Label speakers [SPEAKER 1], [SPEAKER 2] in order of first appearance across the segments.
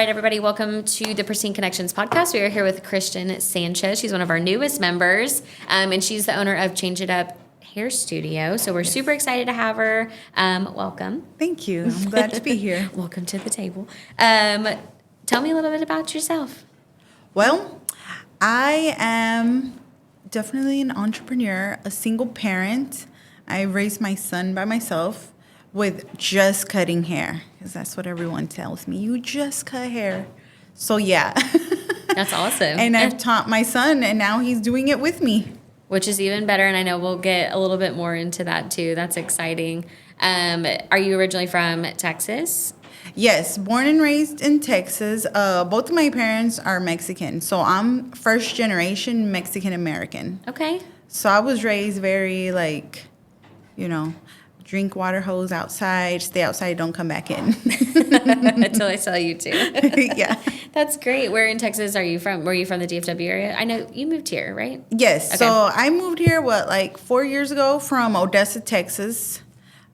[SPEAKER 1] right, everybody, welcome to the Pristine Connections podcast. We are here with Kristen Sanchez. She's one of our newest members, and she's the owner of Change It Up Hair Studio. So we're super excited to have her. Welcome.
[SPEAKER 2] Thank you. I'm glad to be here.
[SPEAKER 1] Welcome to the table. Tell me a little bit about yourself.
[SPEAKER 2] Well, I am definitely an entrepreneur, a single parent. I raised my son by myself with just cutting hair, because that's what everyone tells me. You just cut hair. So, yeah.
[SPEAKER 1] That's awesome.
[SPEAKER 2] And I've taught my son, and now he's doing it with me.
[SPEAKER 1] Which is even better, and I know we'll get a little bit more into that, too. That's exciting. Are you originally from Texas?
[SPEAKER 2] Yes, born and raised in Texas. Both of my parents are Mexican, so I'm first generation Mexican-American.
[SPEAKER 1] Okay.
[SPEAKER 2] So I was raised very, drink water hose outside, stay outside, don't come back in.
[SPEAKER 1] Until I tell you to.
[SPEAKER 2] Yeah.
[SPEAKER 1] That's great. Where in Texas are you from? Were you from the DFW area? I know you moved here, right?
[SPEAKER 2] Yes.
[SPEAKER 1] Okay.
[SPEAKER 2] So I moved here, 4 years ago from Odessa, Texas.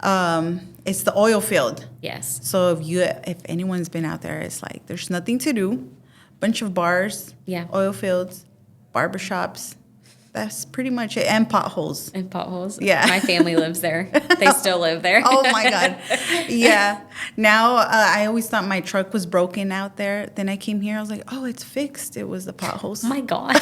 [SPEAKER 2] It's the oil field.
[SPEAKER 1] Yes.
[SPEAKER 2] So if anyone's been out there, it's like there's nothing to do. Bunch of bars,
[SPEAKER 1] Yeah.
[SPEAKER 2] oil fields, barbershops. That's pretty much it. And potholes.
[SPEAKER 1] And potholes.
[SPEAKER 2] Yeah.
[SPEAKER 1] My family lives there. They still live there.
[SPEAKER 2] Oh, my God. Yeah. Now, I always thought my truck was broken out there. Then I came here. I was like, oh, it's fixed. It was the potholes.
[SPEAKER 1] Oh, my God.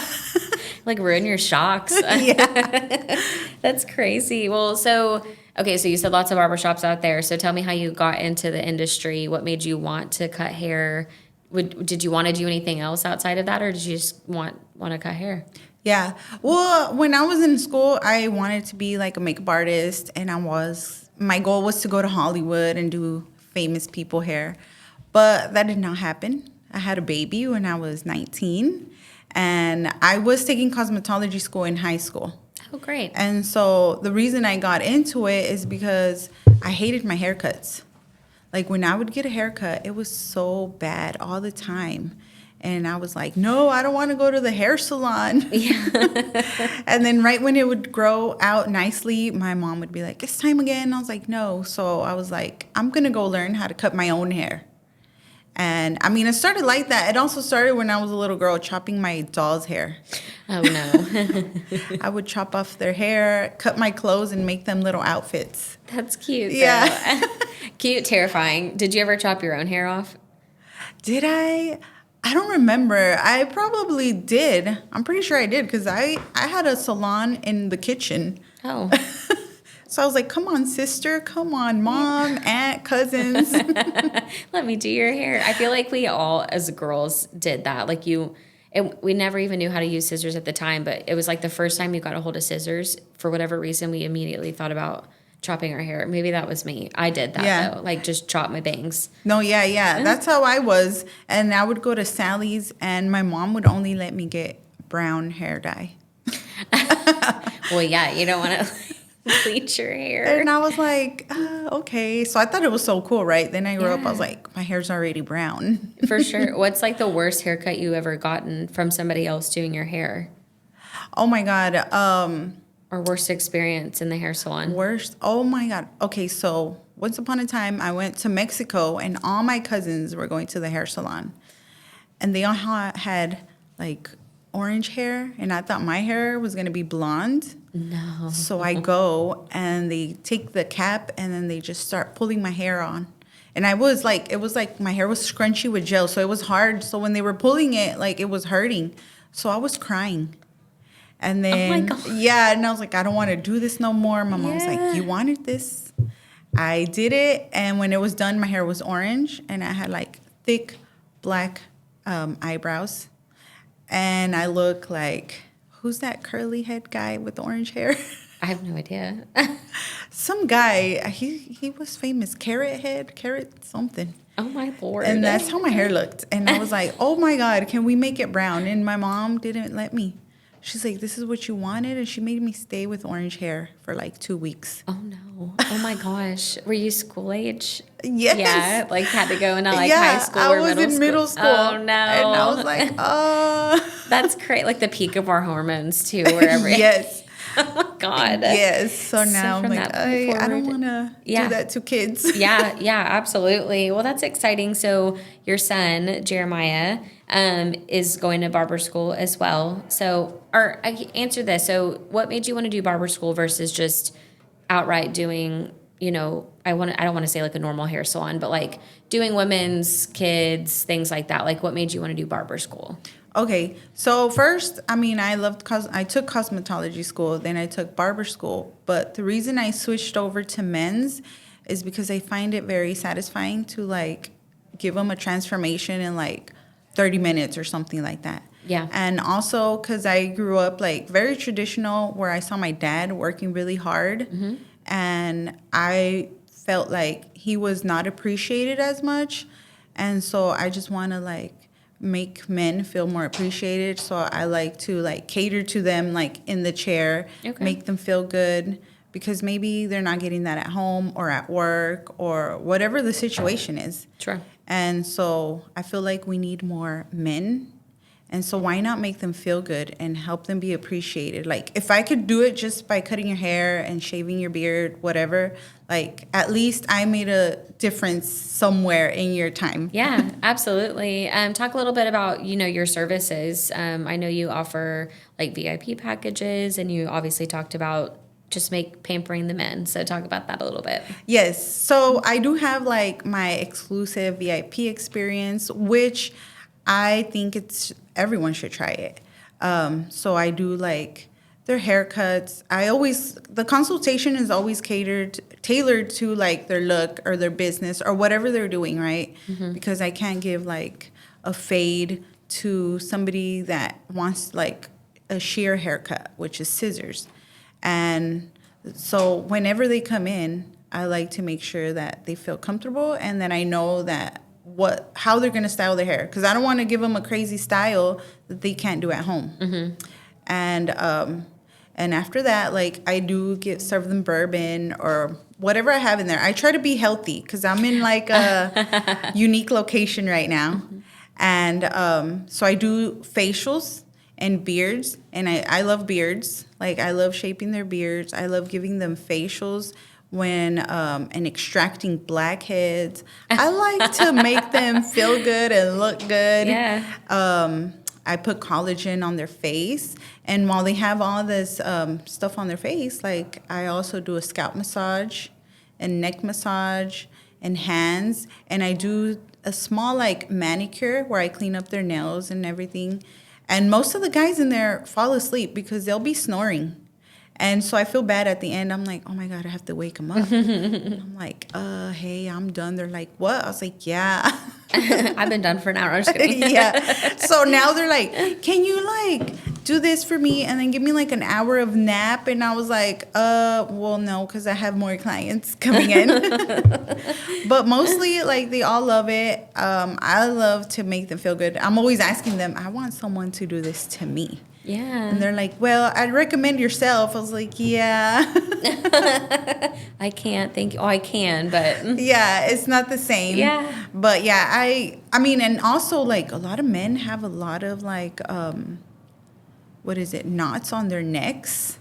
[SPEAKER 1] Like, ruin your shocks.
[SPEAKER 2] Yeah.
[SPEAKER 1] That's crazy. Well, so you said lots of barbershops out there. So tell me how you got into the industry. What made you want to cut hair? Did you want to do anything else outside of that, or did you just want to cut hair?
[SPEAKER 2] Yeah. Well, when I was in school, I wanted to be like a makeup artist, and my goal was to go to Hollywood and do famous people hair. But that did not happen. I had a baby when I was 19, and I was taking cosmetology school in high school.
[SPEAKER 1] Oh, great.
[SPEAKER 2] And so the reason I got into it is because I hated my haircuts. Like, when I would get a haircut, it was so bad all the time. And I was like, no, I don't want to go to the hair salon.
[SPEAKER 1] Yeah.
[SPEAKER 2] And then right when it would grow out nicely, my mom would be like, it's time again. And I was like, no. So I was like, I'm going to go learn how to cut my own hair. And, it started like that. It also started when I was a little girl chopping my doll's hair.
[SPEAKER 1] Oh, no.
[SPEAKER 2] I would chop off their hair, cut my clothes, and make them little outfits.
[SPEAKER 1] That's cute, though.
[SPEAKER 2] Yeah.
[SPEAKER 1] Cute, terrifying. Did you ever chop your own hair off?
[SPEAKER 2] Did I? I don't remember. I probably did. I'm pretty sure I did, because I had a salon in the kitchen.
[SPEAKER 1] Oh.
[SPEAKER 2] So I was like, come on, sister. Come on, mom, aunt, cousins.
[SPEAKER 1] Let me do your hair. I feel like we all, as girls, did that. Like we never even knew how to use scissors at the time, but it was like the first time you got a hold of scissors, for whatever reason, we immediately thought about chopping our hair. Maybe that was me. I did that, though. Like, just chop my bangs.
[SPEAKER 2] No, yeah. That's how I was. And I would go to Sally's, and my mom would only let me get brown hair dye.
[SPEAKER 1] Well, yeah, you don't want to bleach your hair.
[SPEAKER 2] And I was like, okay. So I thought it was so cool, right? Then I grew up, I was like, my hair's already brown.
[SPEAKER 1] For sure. What's like the worst haircut you ever gotten from somebody else doing your hair?
[SPEAKER 2] Oh, my God.
[SPEAKER 1] Or worst experience in the hair salon?
[SPEAKER 2] Worst? Oh, my God. Okay, so once upon a time, I went to Mexico, and all my cousins were going to the hair salon. And they all had, like, orange hair, and I thought my hair was going to be blonde.
[SPEAKER 1] No.
[SPEAKER 2] So I go, and they take the cap, and then they just start pulling my hair on. And it was like my hair was scrunchy with gel, so it was hard. So when they were pulling it, like, it was hurting. So I was crying. And then,
[SPEAKER 1] oh my God.
[SPEAKER 2] Yeah, and I was like, I don't want to do this no more. My mom was like, you wanted this. I did it, and when it was done, my hair was orange, and I had, like, thick black eyebrows. And I look like, who's that curly head guy with the orange hair?
[SPEAKER 1] I have no idea.
[SPEAKER 2] Some guy, he was famous, carrot something.
[SPEAKER 1] Oh, my Lord.
[SPEAKER 2] And that's how my hair looked. And I was like, oh, my God, can we make it brown? And my mom didn't let me. She's like, this is what you wanted? And she made me stay with orange hair for like 2 weeks.
[SPEAKER 1] Oh, no. Oh, my gosh. Were you school age?
[SPEAKER 2] Yes.
[SPEAKER 1] Yeah, like had to go into like high school or middle school?
[SPEAKER 2] I was in middle school.
[SPEAKER 1] Oh, no.
[SPEAKER 2] And I was like,
[SPEAKER 1] That's great. Like the peak of our hormones, too, wherever.
[SPEAKER 2] Yes.
[SPEAKER 1] Oh my God.
[SPEAKER 2] Yes. So now I'm
[SPEAKER 1] from
[SPEAKER 2] like,
[SPEAKER 1] that point
[SPEAKER 2] I don't
[SPEAKER 1] forward-
[SPEAKER 2] want to
[SPEAKER 1] Yeah.
[SPEAKER 2] do that to kids.
[SPEAKER 1] Yeah, absolutely. Well, that's exciting. So your son, Jeremiah, is going to barber school as well. So, or I answer this. So what made you want to do barber school versus just outright doing, I don't want to say like a normal hair salon, but like doing women's, kids, things like that. Like what made you want to do barber school?
[SPEAKER 2] Okay, so first, I took cosmetology school, then I took barber school. But the reason I switched over to men's is because I find it very satisfying to like give them a transformation in like 30 minutes or something like that.
[SPEAKER 1] Yeah.
[SPEAKER 2] And also because I grew up like very traditional where I saw my dad working really hard and I felt like he was not appreciated as much. And so I just want to like make men feel more appreciated. So I like to like cater to them like in the chair, make them feel good because maybe they're not getting that at home or at work or whatever the situation is.
[SPEAKER 1] Sure.
[SPEAKER 2] And so I feel like we need more men. And so why not make them feel good and help them be appreciated? Like if I could do it just by cutting your hair and shaving your beard, whatever, like at least I made a difference somewhere in your time.
[SPEAKER 1] Yeah, absolutely. Talk a little bit about, your services. I know you offer like VIP packages and you obviously talked about just pampering the men. So talk about that a little bit.
[SPEAKER 2] Yes. So I do have like my exclusive VIP experience, which I think everyone should try it. So I do like their haircuts. The consultation is always tailored to like their look or their business or whatever they're doing, right? Because I can't give like a fade to somebody that wants like a sheer haircut, which is scissors. And so whenever they come in, I like to make sure that they feel comfortable and then I know that how they're going to style their hair because I don't want to give them a crazy style that they can't do at home. And after that, like I do serve them bourbon or whatever I have in there. I try to be healthy because I'm in like a unique location right now. And so I do facials and beards, and I love beards. Like I love shaping their beards. I love giving them facials and extracting blackheads. I like to make them feel good and look good.
[SPEAKER 1] Yeah.
[SPEAKER 2] I put collagen on their face, and while they have all this stuff on their face, like I also do a scalp massage, and neck massage, and hands, and I do a small like manicure where I clean up their nails and everything. And most of the guys in there fall asleep because they'll be snoring. And so I feel bad at the end. I'm like, oh, my God, I have to wake them up. I'm like, hey, I'm done. They're like, what? I was like, yeah.
[SPEAKER 1] I've been done for an hour. I'm just kidding.
[SPEAKER 2] Yeah. So now they're like, can you, like, do this for me and then give me, like, an hour of nap? And I was like, well, no, because I have more clients coming in. But mostly, like, they all love it. I love to make them feel good. I'm always asking them, I want someone to do this to me.
[SPEAKER 1] Yeah.
[SPEAKER 2] And they're like, well, I'd recommend yourself. I was like, yeah.
[SPEAKER 1] I can't think. Oh, I can, but.
[SPEAKER 2] Yeah, it's not the same.
[SPEAKER 1] Yeah.
[SPEAKER 2] But yeah, I mean, and also like a lot of men have a lot of like, knots on their necks.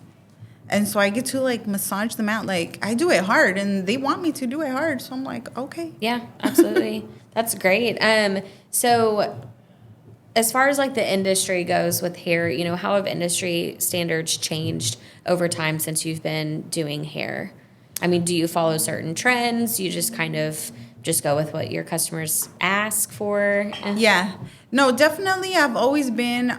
[SPEAKER 2] And so I get to like massage them out. Like I do it hard and they want me to do it hard. So I'm like, okay.
[SPEAKER 1] Yeah, absolutely. That's great. So as far as like the industry goes with hair, how have industry standards changed over time since you've been doing hair? I mean, do you follow certain trends? You just kind of just go with what your customers ask for?
[SPEAKER 2] Yeah. No, definitely. I've always been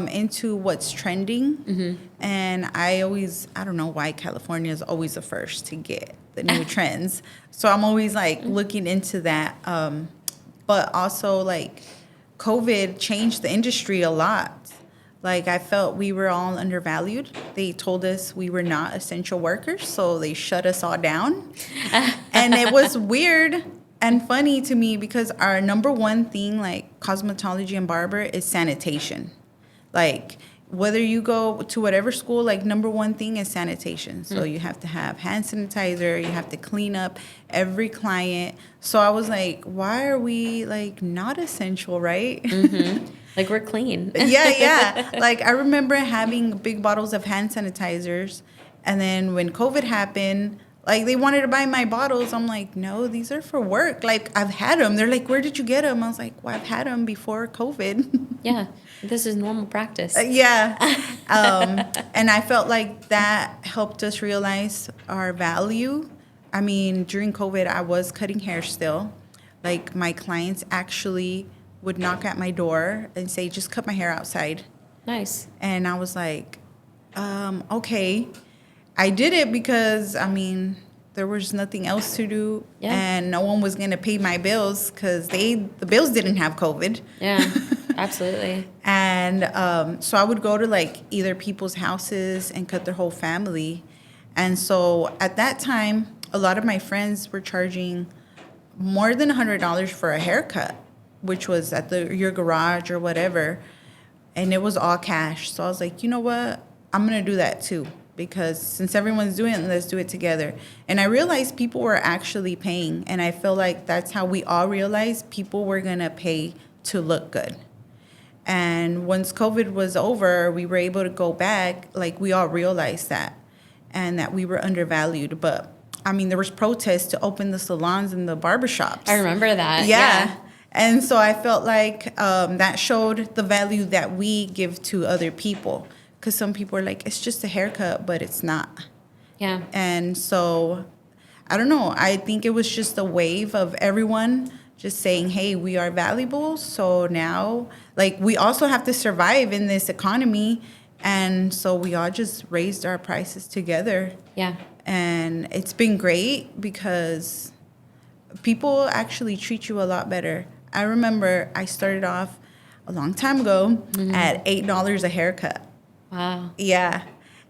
[SPEAKER 2] into what's trending. Mm-hmm. And I don't know why California is always the first to get the new trends. So I'm always like looking into that. But also like COVID changed the industry a lot. Like I felt we were all undervalued. They told us we were not essential workers, so they shut us all down. And it was weird and funny to me because our number one thing, like cosmetology and barber, is sanitation. Like whether you go to whatever school, like number one thing is sanitation. So you have to have hand sanitizer, you have to clean up every client. So I was like, why are we like not essential, right? Mm-hmm.
[SPEAKER 1] Like, we're clean.
[SPEAKER 2] Yeah. Like, I remember having big bottles of hand sanitizers. And then when COVID happened, like, they wanted to buy my bottles. I'm like, no, these are for work. Like, I've had them. They're like, where did you get them? I was like, well, I've had them before COVID.
[SPEAKER 1] Yeah. This is normal practice.
[SPEAKER 2] Yeah. And I felt like that helped us realize our value. I mean, during COVID, I was cutting hair still. Like, my clients actually would knock at my door and say, just cut my hair outside.
[SPEAKER 1] Nice.
[SPEAKER 2] And I was like, okay. I did it because, I mean, there was nothing else to do.
[SPEAKER 1] Yeah.
[SPEAKER 2] And no one was going to pay my bills because the bills didn't have COVID.
[SPEAKER 1] Yeah, absolutely.
[SPEAKER 2] And so I would go to, like, either people's houses and cut their whole family. And so at that time, a lot of my friends were charging more than $100 for a haircut, which was at your garage or whatever. And it was all cash. So I was like, you know what? I'm going to do that too. Because since everyone's doing it, let's do it together. And I realized people were actually paying. And I feel like that's how we all realized people were going to pay to look good. And once COVID was over, we were able to go back. Like, we all realized that. And that we were undervalued. But, I mean, there was protests to open the salons and the barbershops.
[SPEAKER 1] I remember that.
[SPEAKER 2] Yeah. And so I felt like that showed the value that we give to other people. Because some people are like, it's just a haircut, but it's not.
[SPEAKER 1] Yeah.
[SPEAKER 2] And so, I don't know. I think it was just a wave of everyone just saying, hey, we are valuable. So now, like, we also have to survive in this economy. And so we all just raised our prices together.
[SPEAKER 1] Yeah.
[SPEAKER 2] And it's been great because people actually treat you a lot better. I remember I started off a long time ago at $8 a haircut.
[SPEAKER 1] Wow.
[SPEAKER 2] Yeah.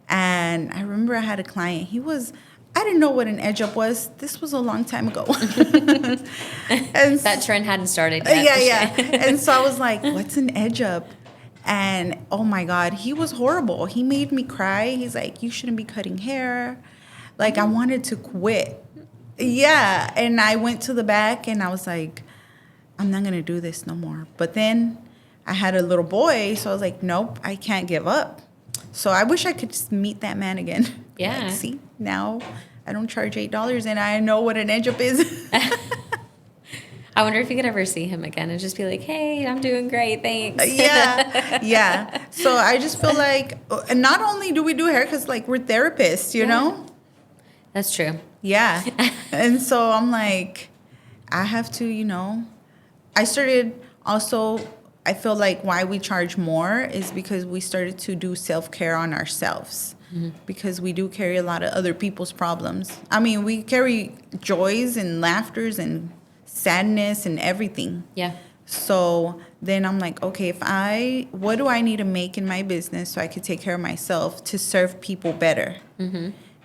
[SPEAKER 2] And I remember I had a client. I didn't know what an edge up was. This was a long time ago. And
[SPEAKER 1] that trend hadn't started yet.
[SPEAKER 2] Yeah. And so I was like, what's an edge up? And oh my God, he was horrible. He made me cry. He's like, you shouldn't be cutting hair. Like, I wanted to quit. Yeah. And I went to the back and I was like, I'm not going to do this no more. But then I had a little boy. So I was like, nope, I can't give up. So I wish I could just meet that man again.
[SPEAKER 1] Yeah.
[SPEAKER 2] Like, see, now I don't charge $8 and I know what an edge up is.
[SPEAKER 1] I wonder if you could ever see him again and just be like, hey, I'm doing great, thanks.
[SPEAKER 2] Yeah. So I just feel like, and not only do we do haircuts, like, we're therapists, you know?
[SPEAKER 1] That's true.
[SPEAKER 2] Yeah. And so I'm like, I have to, I started also, I feel like why we charge more is because we started to do self-care on ourselves. Because we do carry a lot of other people's problems. I mean, we carry joys and laughters and sadness and everything.
[SPEAKER 1] Yeah.
[SPEAKER 2] So then I'm like, okay, what do I need to make in my business so I could take care of myself to serve people better?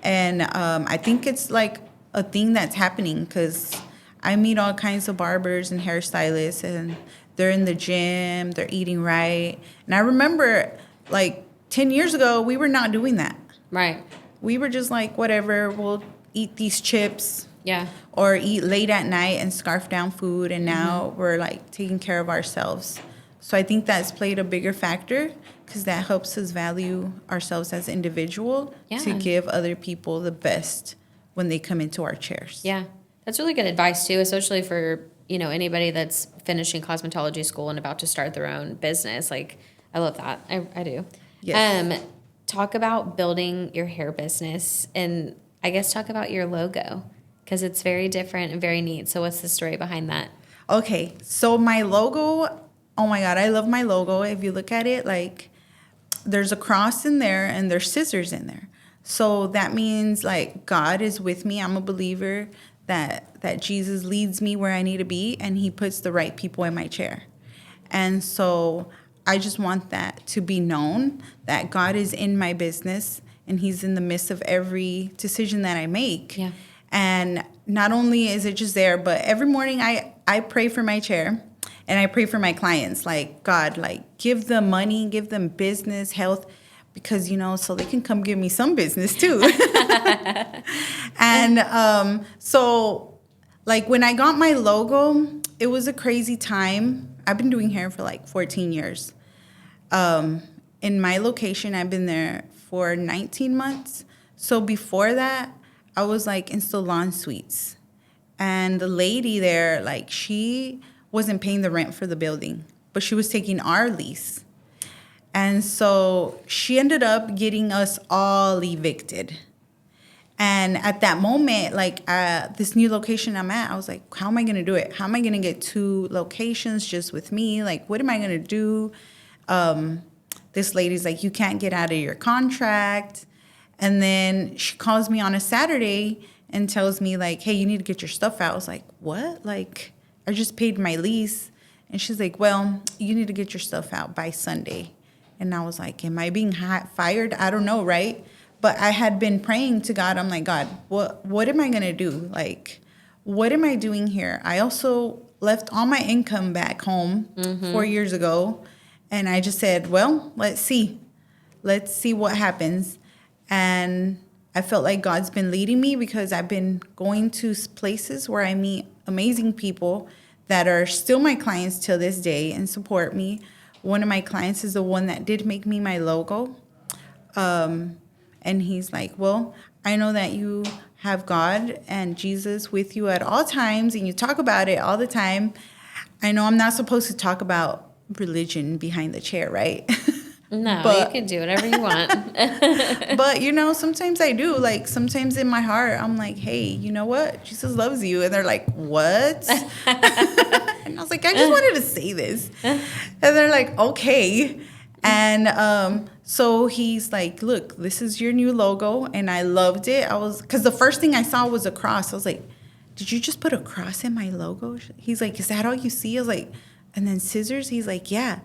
[SPEAKER 2] And I think it's like a thing that's happening because I meet all kinds of barbers and hairstylists and they're in the gym, they're eating right. And I remember like 10 years ago, we were not doing that.
[SPEAKER 1] Right.
[SPEAKER 2] We were just like, whatever, we'll eat these chips.
[SPEAKER 1] Yeah.
[SPEAKER 2] Or eat late at night and scarf down food. And now we're like taking care of ourselves. So I think that's played a bigger factor because that helps us value ourselves as individual to give other people the best when they come into our chairs.
[SPEAKER 1] Yeah. That's really good advice too, especially for, anybody that's finishing cosmetology school and about to start their own business. Like, I love that. I do.
[SPEAKER 2] Yes.
[SPEAKER 1] Talk about building your hair business and I guess talk about your logo because it's very different and very neat. So what's the story behind that?
[SPEAKER 2] Okay. So my logo, oh my God, I love my logo. If you look at it, like there's a cross in there and there's scissors in there. So that means like God is with me. I'm a believer that Jesus leads me where I need to be and he puts the right people in my chair. And so I just want that to be known that God is in my business and he's in the midst of every decision that I make.
[SPEAKER 1] Yeah.
[SPEAKER 2] And not only is it just there, but every morning I pray for my chair and I pray for my clients. Like, God, like, give them money, give them business, health, because, so they can come give me some business too. And so, like, when I got my logo, it was a crazy time. I've been doing hair for like 14 years. In my location, I've been there for 19 months. So before that, I was like in salon suites. And the lady there, like, she wasn't paying the rent for the building, but she was taking our lease. And so she ended up getting us all evicted. And at that moment, like, this new location I'm at, I was like, how am I going to do it? How am I going to get 2 locations just with me? Like, what am I going to do? This lady's like, you can't get out of your contract. And then she calls me on a Saturday and tells me, like, hey, you need to get your stuff out. I was like, what? Like, I just paid my lease. And she's like, well, you need to get your stuff out by Sunday. And I was like, am I being fired? I don't know, right? But I had been praying to God. I'm like, God, what am I going to do? Like, what am I doing here? I also left all my income back home 4 years ago. And I just said, well, let's see. Let's see what happens. And I felt like God's been leading me because I've been going to places where I meet amazing people that are still my clients till this day and support me. One of my clients is the one that did make me my logo. And he's like, well, I know that you have God and Jesus with you at all times, and you talk about it all the time. I know I'm not supposed to talk about religion behind the chair, right?
[SPEAKER 1] No,
[SPEAKER 2] but,
[SPEAKER 1] you can do whatever you want.
[SPEAKER 2] But, you know, sometimes I do. Like, sometimes in my heart, I'm like, hey, you know what? Jesus loves you. And they're like, what? And I was like, I just wanted to say this. And they're like, okay. And so he's like, look, this is your new logo. And I loved it. Because the first thing I saw was a cross. I was like, did you just put a cross in my logo? He's like, is that all you see? I was like, and then scissors? He's like, yeah.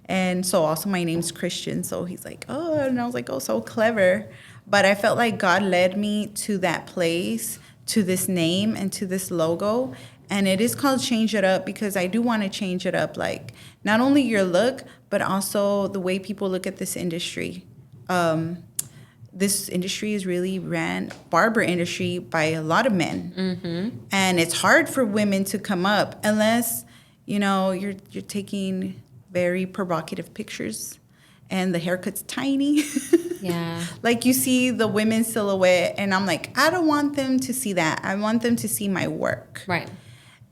[SPEAKER 2] And so also my name's Christian. So he's like, oh, and I was like, oh, so clever. But I felt like God led me to that place, to this name, and to this logo. And it is called Change It Up because I do want to change it up, like not only your look, but also the way people look at this industry. This industry is really barber industry by a lot of men. Mm-hmm. And it's hard for women to come up unless, you know, you're taking very provocative pictures and the haircut's tiny.
[SPEAKER 1] Yeah.
[SPEAKER 2] Like you see the women's silhouette and I'm like, I don't want them to see that. I want them to see my work.
[SPEAKER 1] Right.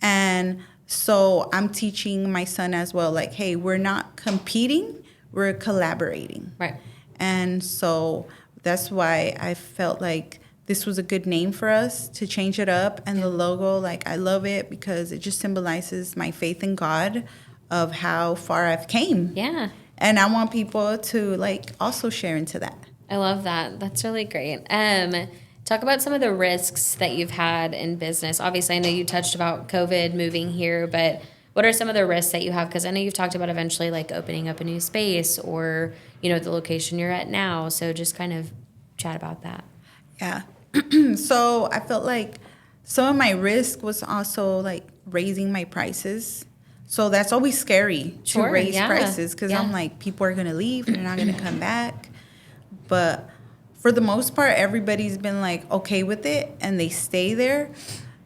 [SPEAKER 2] And so I'm teaching my son as well, like, hey, we're not competing, we're collaborating.
[SPEAKER 1] Right.
[SPEAKER 2] And so that's why I felt like this was a good name for us to change it up. And the logo, like, I love it because it just symbolizes my faith in God of how far I've came.
[SPEAKER 1] Yeah.
[SPEAKER 2] And I want people to, like, also share into that.
[SPEAKER 1] I love that. That's really great. Talk about some of the risks that you've had in business. Obviously, I know you touched about COVID, moving here, but what are some of the risks that you have? Because I know you've talked about eventually like opening up a new space or, you know, the location you're at now. So just kind of chat about that.
[SPEAKER 2] Yeah. So I felt like some of my risk was also like raising my prices. So that's always scary to raise prices because I'm like, people are going to leave. They're not going to come back. But for the most part, everybody's been like okay with it and they stay there.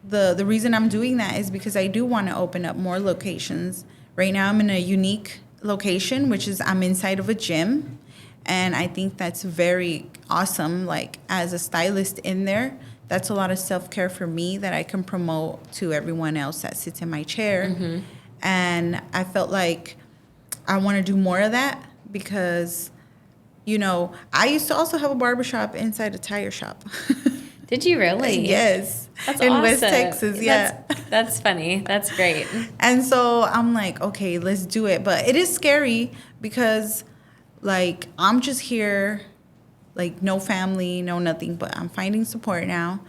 [SPEAKER 2] The reason I'm doing that is because I do want to open up more locations. Right now I'm in a unique location, which is I'm inside of a gym. And I think that's very awesome. Like as a stylist in there, that's a lot of self-care for me that I can promote to everyone else that sits in my chair. Mm-hmm. And I felt like I want to do more of that because, you know, I used to also have a barbershop inside a tire shop.
[SPEAKER 1] Did you really?
[SPEAKER 2] Yes.
[SPEAKER 1] That's
[SPEAKER 2] in
[SPEAKER 1] awesome.
[SPEAKER 2] West Texas, yeah.
[SPEAKER 1] That's funny. That's great.
[SPEAKER 2] And so I'm like, okay, let's do it. But it is scary because, like, I'm just here, like, no family, no nothing, but I'm finding support now.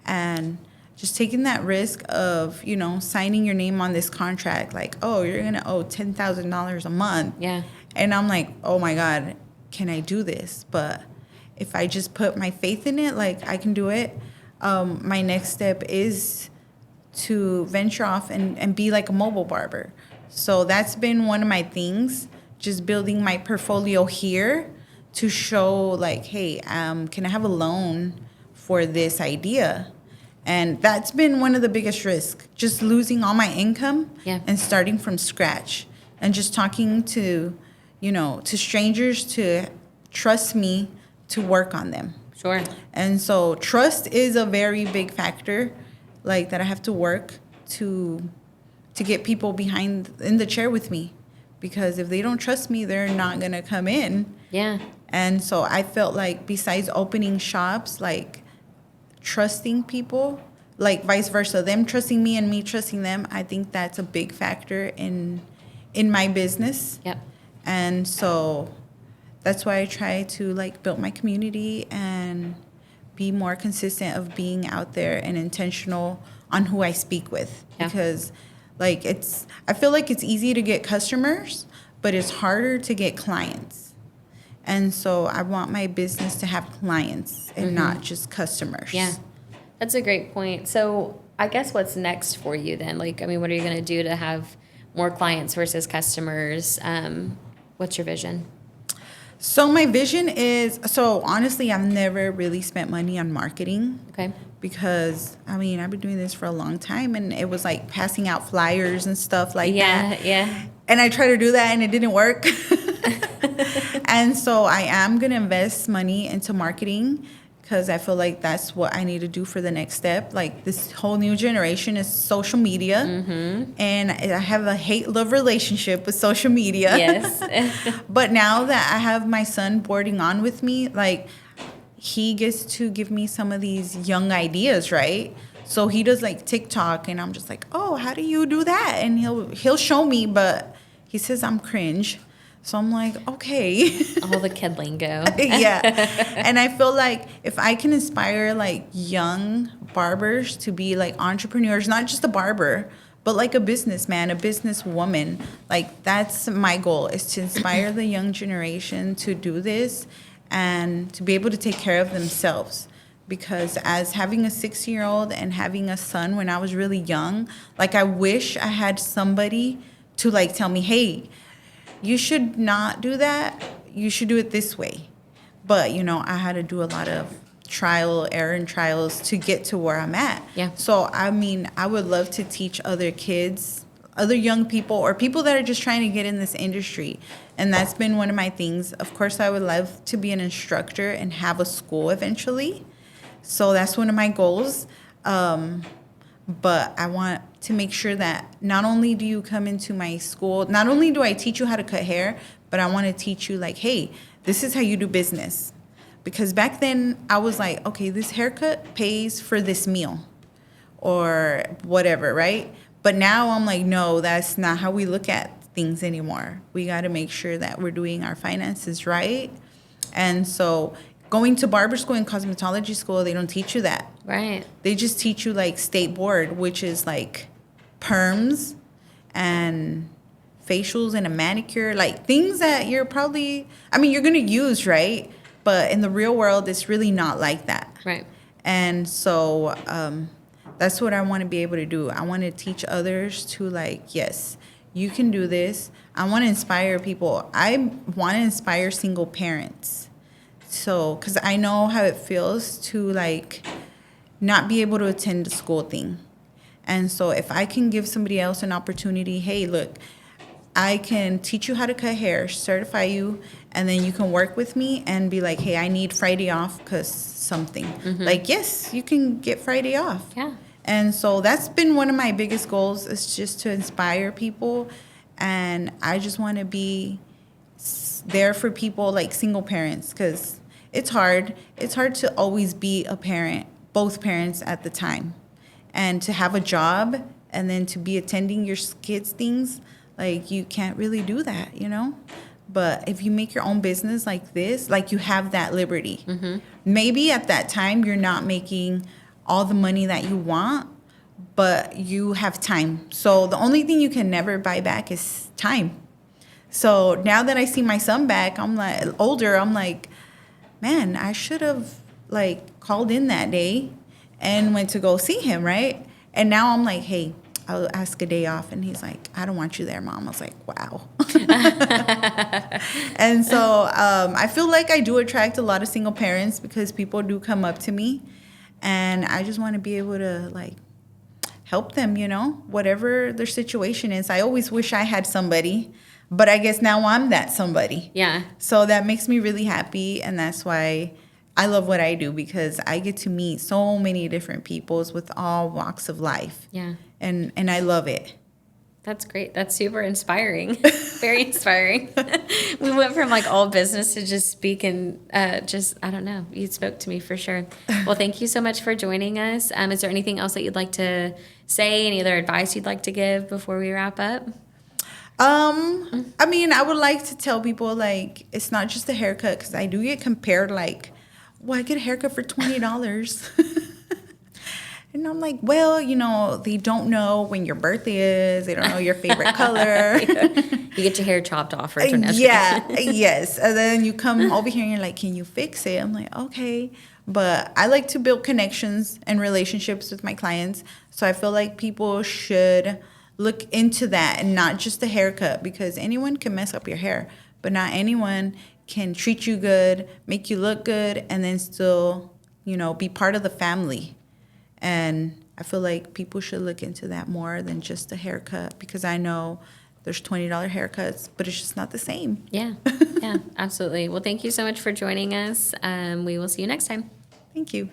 [SPEAKER 2] And just taking that risk of, you know, signing your name on this contract, like, oh, you're going to owe $10,000 a month.
[SPEAKER 1] Yeah.
[SPEAKER 2] And I'm like, oh, my God, can I do this? But if I just put my faith in it, like, I can do it. My next step is to venture off and be like a mobile barber. So that's been one of my things, just building my portfolio here to show, like, hey, can I have a loan for this idea? And that's been one of the biggest risks, just losing all my income and starting from scratch. and just talking to, to strangers to trust me to work on them.
[SPEAKER 1] Sure.
[SPEAKER 2] And so trust is a very big factor, like that I have to work to get people behind in the chair with me, because if they don't trust me, they're not gonna come in.
[SPEAKER 1] Yeah.
[SPEAKER 2] And so I felt like besides opening shops, like trusting people, like vice versa, them trusting me and me trusting them, I think that's a big factor in my business.
[SPEAKER 1] Yep.
[SPEAKER 2] And so that's why I try to like build my community and be more consistent of being out there and intentional on who I speak with.
[SPEAKER 1] Yeah.
[SPEAKER 2] Because like I feel like it's easy to get customers, but it's harder to get clients. And so I want my business to have clients and not just customers.
[SPEAKER 1] Yeah. That's a great point. So I guess what's next for you then? Like, I mean, what are you going to do to have more clients versus customers? What's your vision?
[SPEAKER 2] So my vision is, honestly, I've never really spent money on marketing.
[SPEAKER 1] Okay.
[SPEAKER 2] Because, I mean, I've been doing this for a long time, and it was like passing out flyers and stuff like that.
[SPEAKER 1] Yeah.
[SPEAKER 2] And I tried to do that, and it didn't work. And so I am going to invest money into marketing, because I feel like that's what I need to do for the next step. Like, this whole new generation is social media. And I have a hate-love relationship with social media.
[SPEAKER 1] Yes.
[SPEAKER 2] But now that I have my son boarding on with me, like, he gets to give me some of these young ideas, right? So he does like TikTok, and I'm just like, oh, how do you do that? And he'll show me, but he says I'm cringe. So I'm like, okay.
[SPEAKER 1] All the kid lingo.
[SPEAKER 2] Yeah. And I feel like if I can inspire like young barbers to be like entrepreneurs, not just a barber, but like a businessman, a businesswoman, like that's my goal, is to inspire the young generation to do this and to be able to take care of themselves. Because as having a 6-year-old and having a son when I was really young, like I wish I had somebody to like tell me, hey, you should not do that. You should do it this way. But, I had to do a lot of trials to get to where I'm at.
[SPEAKER 1] Yeah.
[SPEAKER 2] So, I mean, I would love to teach other kids, other young people, or people that are just trying to get in this industry. And that's been one of my things. Of course, I would love to be an instructor and have a school eventually. So that's one of my goals. But I want to make sure that not only do you come into my school, not only do I teach you how to cut hair, but I want to teach you like, hey, this is how you do business. Because back then I was like, okay, this haircut pays for this meal or whatever, right? But now I'm like, no, that's not how we look at things anymore. We got to make sure that we're doing our finances right. And so going to barber school and cosmetology school, they don't teach you that.
[SPEAKER 1] Right.
[SPEAKER 2] They just teach you like state board, which is like perms and facials and a manicure, like things that you're probably, you're going to use, right? But in the real world, it's really not like that.
[SPEAKER 1] Right.
[SPEAKER 2] And so that's what I want to be able to do. I want to teach others to like, yes, you can do this. I want to inspire people. I want to inspire single parents. So, because I know how it feels to like not be able to attend the school thing. And so if I can give somebody else an opportunity, hey, look, I can teach you how to cut hair, certify you, and then you can work with me and be like, hey, I need Friday off because something. Like, yes, you can get Friday off.
[SPEAKER 1] Yeah.
[SPEAKER 2] And so that's been one of my biggest goals, is just to inspire people. And I just want to be there for people like single parents, because it's hard. It's hard to always be a parent, both parents at the time. And to have a job and then to be attending your kids' things, like you can't really do that, But if you make your own business like this, like you have that liberty. Maybe at that time you're not making all the money that you want, but you have time. So the only thing you can never buy back is time. So now that I see my son back, I'm like, man, I should have like called in that day and went to go see him, right? And now I'm like, hey, I'll ask a day off. And he's like, I don't want you there, Mom. I was like, wow. And so I feel like I do attract a lot of single parents because people do come up to me. And I just want to be able to like help them, whatever their situation is. I always wish I had somebody. But I guess now I'm that somebody.
[SPEAKER 1] Yeah.
[SPEAKER 2] So that makes me really happy. And that's why I love what I do, because I get to meet so many different peoples with all walks of life.
[SPEAKER 1] Yeah.
[SPEAKER 2] And I love it.
[SPEAKER 1] That's great. That's super inspiring. Very inspiring. We went from like all business to just speaking, I don't know. You spoke to me for sure. Well, thank you so much for joining us. Is there anything else that you'd like to say? Any other advice you'd like to give before we wrap up?
[SPEAKER 2] I mean, I would like to tell people, like, it's not just a haircut, because I do get compared, like, well, I get a haircut for $20. And I'm like, well, you know, they don't know when your birthday is. They don't know your favorite color.
[SPEAKER 1] You get your hair chopped off for
[SPEAKER 2] Yeah, yes. And then you come over here and you're like, can you fix it? I'm like, okay. But I like to build connections and relationships with my clients. So I feel like people should look into that, and not just the haircut, because anyone can mess up your hair, but not anyone can treat you good, make you look good, and then still, you know, be part of the family. And I feel like people should look into that more than just a haircut, because I know there's $20 haircuts, but it's just not the same.
[SPEAKER 1] Yeah, yeah, absolutely. Well, thank you so much for joining us. We will see you next time.
[SPEAKER 2] Thank you.